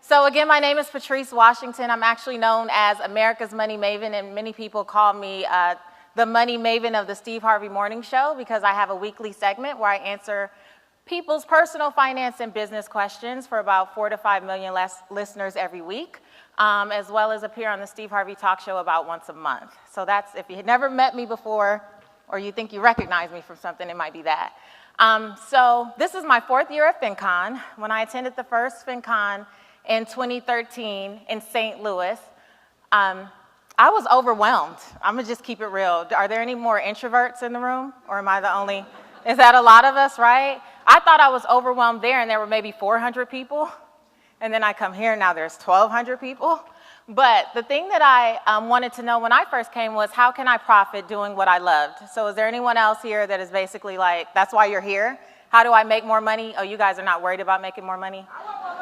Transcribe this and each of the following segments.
So again, my name is Patrice Washington. I'm actually known as America's Money Maven, and many people call me the Money Maven of the Steve Harvey Morning Show because I have a weekly segment where I answer people's personal finance and business questions for about 4 to 5 million listeners every week, as well as appear on the Steve Harvey Talk Show about once a month. So that's, if you had never met me before or you think you recognize me from something, it might be that. So this is my 4th year at FinCon. When I attended the first FinCon in 2013 in St. Louis, I was overwhelmed. I'm gonna just keep it real. Are there any more introverts in the room, or am I the only? Is that a lot of us, right? I thought I was overwhelmed there, and there were maybe 400 people. And then I come here, now there's 1,200 people. But the thing that I wanted to know when I first came was, how can I profit doing what I loved? So is there anyone else here that is basically like, that's why you're here? How do I make more money? Oh, you guys are not worried about making more money?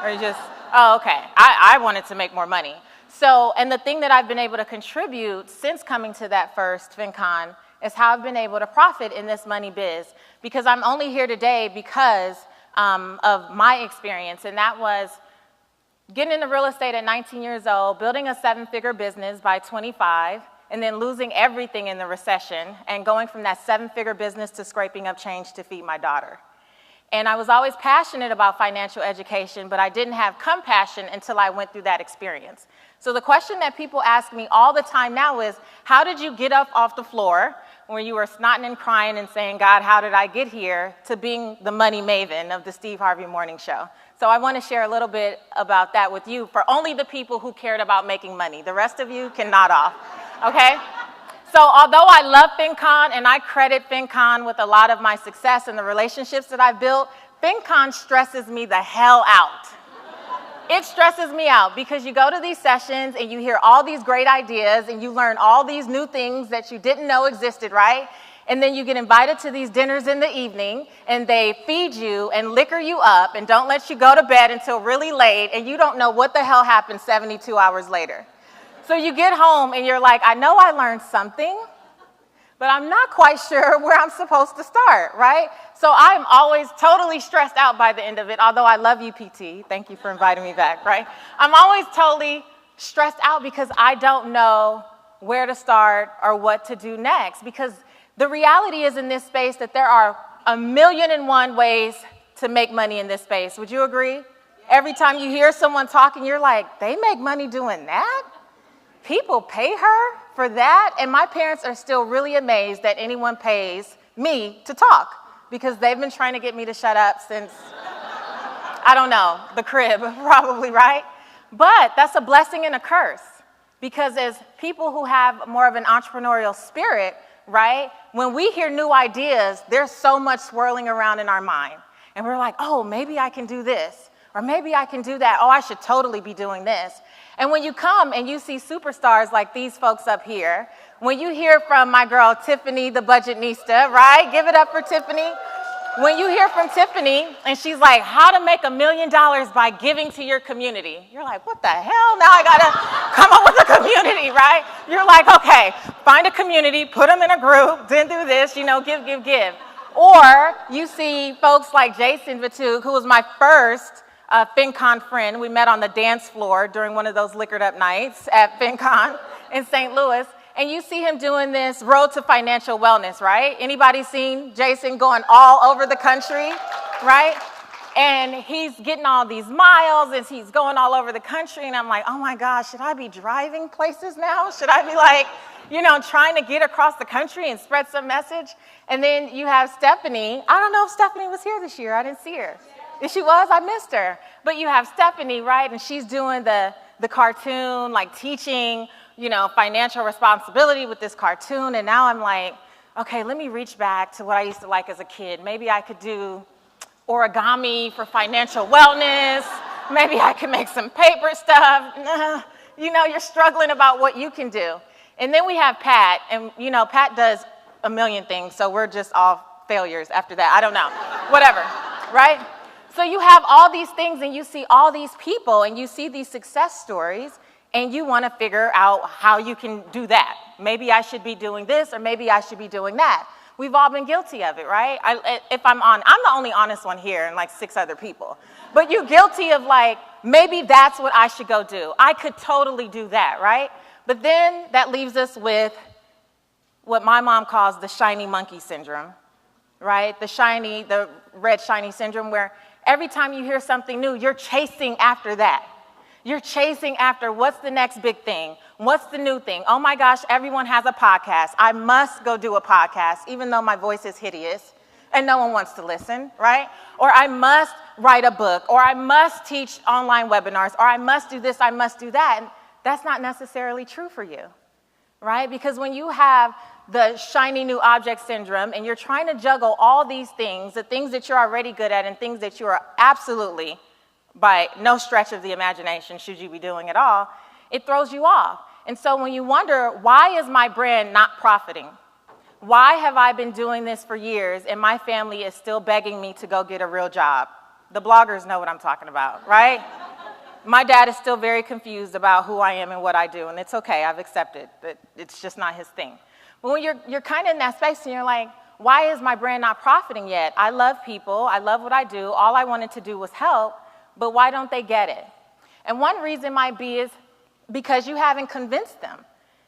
Or you just, oh, okay. I wanted to make more money. So, and the thing that I've been able to contribute since coming to that first FinCon is how I've been able to profit in this money biz. Because I'm only here today because of my experience, and that was getting into real estate at 19 years old, building a 7-figure business by 25, and then losing everything in the recession, and going from that 7-figure business to scraping up change to feed my daughter. And I was always passionate about financial education, but I didn't have compassion until I went through that experience. So the question that people ask me all the time now is, how did you get up off the floor when you were snotting and crying and saying, God, how did I get here, to being the money maven of the Steve Harvey Morning Show? So I want to share a little bit about that with you, for only the people who cared about making money. The rest of you can nod off, okay? So although I love FinCon and I credit FinCon with a lot of my success and the relationships that I've built, FinCon stresses me the hell out. It stresses me out because you go to these sessions and you hear all these great ideas and you learn all these new things that you didn't know existed, right? And then you get invited to these dinners in the evening and they feed you and liquor you up and don't let you go to bed until really late, and you don't know what the hell happened 72 hours later. So you get home and you're like, I know I learned something, but I'm not quite sure where I'm supposed to start, right? So I'm always totally stressed out by the end of it, although I love you, PT. Thank you for inviting me back, right? I'm always totally stressed out because I don't know where to start or what to do next, because the reality is in this space that there are 1,000,001 ways to make money in this space. Would you agree? Every time you hear someone talking, you're like, they make money doing that? People pay her for that? And my parents are still really amazed that anyone pays me to talk, because they've been trying to get me to shut up since, I don't know, the crib, probably, right? But that's a blessing and a curse, because as people who have more of an entrepreneurial spirit, right, when we hear new ideas, there's so much swirling around in our mind. And we're like, oh, maybe I can do this, or maybe I can do that. Oh, I should totally be doing this. And when you come and you see superstars like these folks up here, when you hear from my girl Tiffany, the Budgetnista, right? Give it up for Tiffany. When you hear from Tiffany and she's like, how to make $1 million by giving to your community. You're like, what the hell? Now I gotta come up with a community, right? You're like, okay, find a community, put them in a group, then do this, you know, give. Or you see folks like Jason Vitug, who was my first FinCon friend. We met on the dance floor during one of those liquored up nights at FinCon in St. Louis. And you see him doing this road to financial wellness, right? Anybody seen Jason going all over the country, right? And he's getting all these miles and he's going all over the country. And I'm like, oh my gosh, should I be driving places now? Should I be like, you know, trying to get across the country and spread some message? And then you have Stephanie. I don't know if Stephanie was here this year. I didn't see her. If she was, I missed her. But you have Stephanie, right? And she's doing the cartoon, like teaching, you know, financial responsibility with this cartoon. And now I'm like, okay, let me reach back to what I used to like as a kid. Maybe I could do origami for financial wellness. Maybe I could make some paper stuff. You know, you're struggling about what you can do. And then we have Pat, and you know, Pat does a million things, so we're just all failures after that. I don't know, whatever, right? So you have all these things and you see all these people and you see these success stories and you want to figure out how you can do that. Maybe I should be doing this or maybe I should be doing that. We've all been guilty of it, right? I'm the only honest one here and like 6 other people. But you're guilty of like, maybe that's what I should go do. I could totally do that, right? But then that leaves us with what my mom calls the shiny monkey syndrome, right? The red shiny syndrome, where every time you hear something new, you're chasing after that. You're chasing after what's the next big thing? What's the new thing? Oh my gosh, everyone has a podcast. I must go do a podcast, even though my voice is hideous and no one wants to listen, right? Or I must write a book, or I must teach online webinars, or I must do this, I must do that. And that's not necessarily true for you, right? Because when you have the shiny new object syndrome and you're trying to juggle all these things, the things that you're already good at and things that you are absolutely, by no stretch of the imagination, should you be doing at all, it throws you off. And so when you wonder, why is my brand not profiting? Why have I been doing this for years and my family is still begging me to go get a real job? The bloggers know what I'm talking about, right? My dad is still very confused about who I am and what I do, and it's okay, I've accepted that it's just not his thing. But when you're kind of in that space and you're like, why is my brand not profiting yet? I love people, I love what I do, all I wanted to do was help, but why don't they get it? And one reason might be is because you haven't convinced them.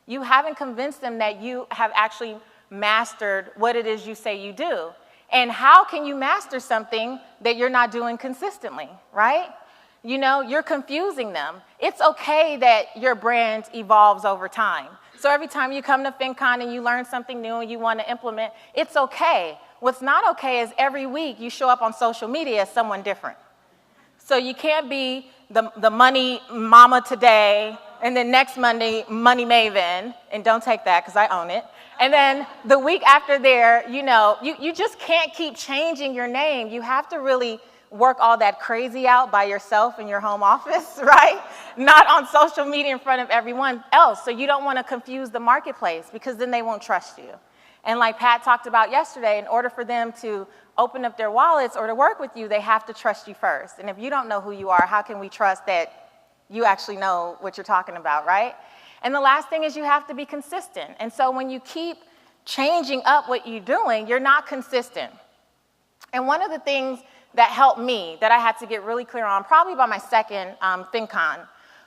You haven't convinced them that you have actually mastered what it is you say you do. And how can you master something that you're not doing consistently, right? You know, you're confusing them. It's okay that your brand evolves over time. So every time you come to FinCon and you learn something new and you want to implement, it's okay. What's not okay is every week you show up on social media as someone different. So you can't be the money mama today, and then next Monday, money maven, and don't take that because I own it. And then the week after there, you just can't keep changing your name. You have to really work all that crazy out by yourself in your home office, right? Not on social media in front of everyone else. So you don't want to confuse the marketplace because then they won't trust you. And like Pat talked about yesterday, in order for them to open up their wallets or to work with you, they have to trust you first. And if you don't know who you are, how can we trust that you actually know what you're talking about, right? And the last thing is you have to be consistent. And so when you keep changing up what you're doing, you're not consistent. And one of the things that helped me, that I had to get really clear on, probably by my second FinCon,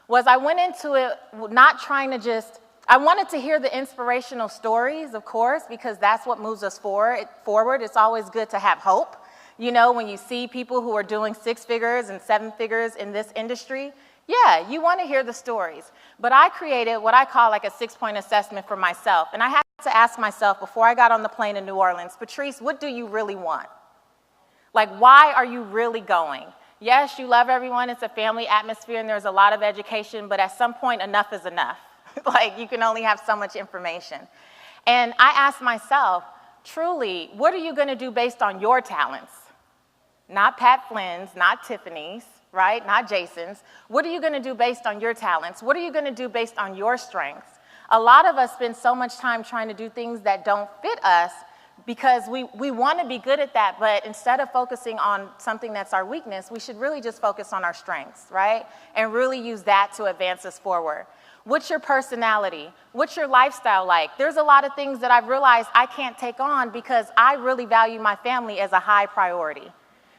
was I went into it not trying to I wanted to hear the inspirational stories, of course, because that's what moves us forward. It's always good to have hope. You know, when you see people who are doing 6 figures and 7 figures in this industry, yeah, you want to hear the stories. But I created what I call like a 6-point assessment for myself. And I had to ask myself before I got on the plane in New Orleans, Patrice, what do you really want? Like, why are you really going? Yes, you love everyone. It's a family atmosphere and there's a lot of education, but at some point, enough is enough. Like, you can only have so much information. And I asked myself, truly, what are you going to do based on your talents? Not Pat Flynn's, not Tiffany's, right? Not Jason's. What are you going to do based on your talents? What are you going to do based on your strengths? A lot of us spend so much time trying to do things that don't fit us because we want to be good at that, but instead of focusing on something that's our weakness, we should really just focus on our strengths, right? And really use that to advance us forward. What's your personality? What's your lifestyle like? There's a lot of things that I've realized I can't take on because I really value my family as a high priority,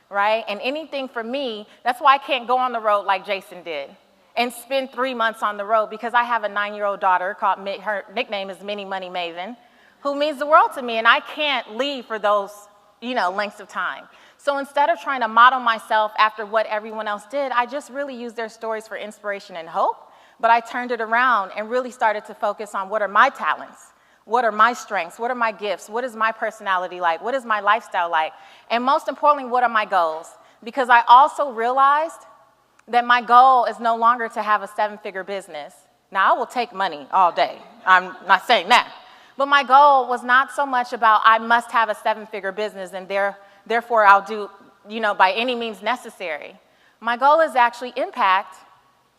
right? And anything for me, that's why I can't go on the road like Jason did and spend 3 months on the road because I have a 9-year-old daughter called, her nickname is Mini Money Maven, who means the world to me, and I can't leave for those, lengths of time. So instead of trying to model myself after what everyone else did, I just really used their stories for inspiration and hope. But I turned it around and really started to focus on what are my talents? What are my strengths? What are my gifts? What is my personality like? What is my lifestyle like? And most importantly, what are my goals? Because I also realized that my goal is no longer to have a 7-figure business. Now, I will take money all day. I'm not saying that. But my goal was not so much about I must have a 7-figure business and therefore I'll do, by any means necessary. My goal is actually impact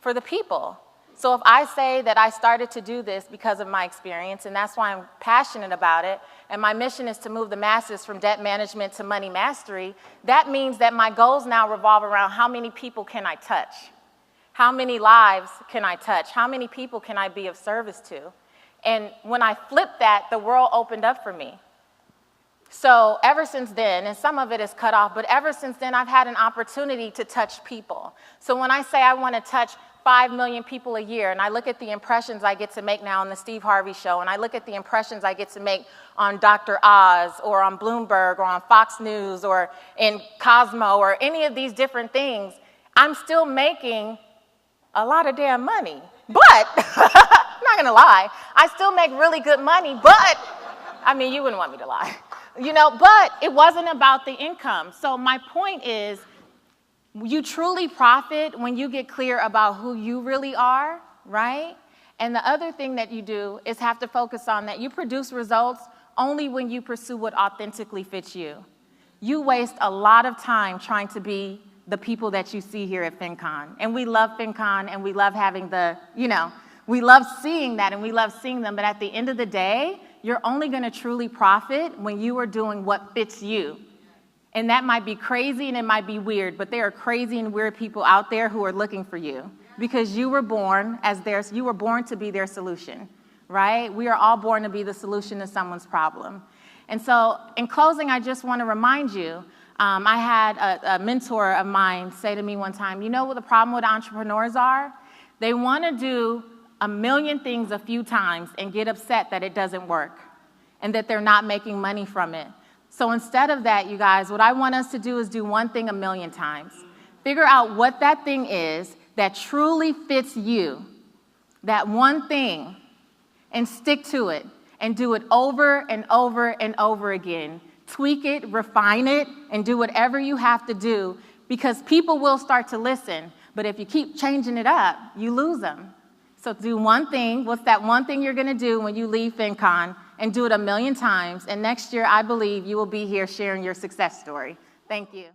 for the people. So if I say that I started to do this because of my experience, and that's why I'm passionate about it, and my mission is to move the masses from debt management to money mastery, that means that my goals now revolve around how many people can I touch? How many lives can I touch? How many people can I be of service to? And when I flipped that, the world opened up for me. So ever since then, and some of it is cut off, but ever since then, I've had an opportunity to touch people. So when I say I want to touch 5 million people a year, and I look at the impressions I get to make now on the Steve Harvey Show, and I look at the impressions I get to make on Dr. Oz, or on Bloomberg, or on Fox News, or in Cosmo, or any of these different things, I'm still making a lot of damn money. But, I'm not gonna lie, I still make really good money, but, I mean, you wouldn't want me to lie. You know, but it wasn't about the income. So my point is, you truly profit when you get clear about who you really are, right? And the other thing that you do is have to focus on that you produce results only when you pursue what authentically fits you. You waste a lot of time trying to be the people that you see here at FinCon. And we love FinCon, and we love having the, you know, we love seeing that, and we love seeing them. But at the end of the day, you're only going to truly profit when you are doing what fits you. And that might be crazy and it might be weird, but there are crazy and weird people out there who are looking for you because you were born you were born to be their solution, right? We are all born to be the solution to someone's problem. And so in closing, I just want to remind you, I had a mentor of mine say to me one time, you know what the problem with entrepreneurs are? They want to do a million things a few times and get upset that it doesn't work and that they're not making money from it. So instead of that, you guys, what I want us to do is do one thing a million times. Figure out what that thing is that truly fits you, that one thing, and stick to it and do it over and over and over again. Tweak it, refine it, and do whatever you have to do because people will start to listen. But if you keep changing it up, you lose them. So do one thing. What's that one thing you're going to do when you leave FinCon? And do it a million times. And next year, I believe you will be here sharing your success story. Thank you.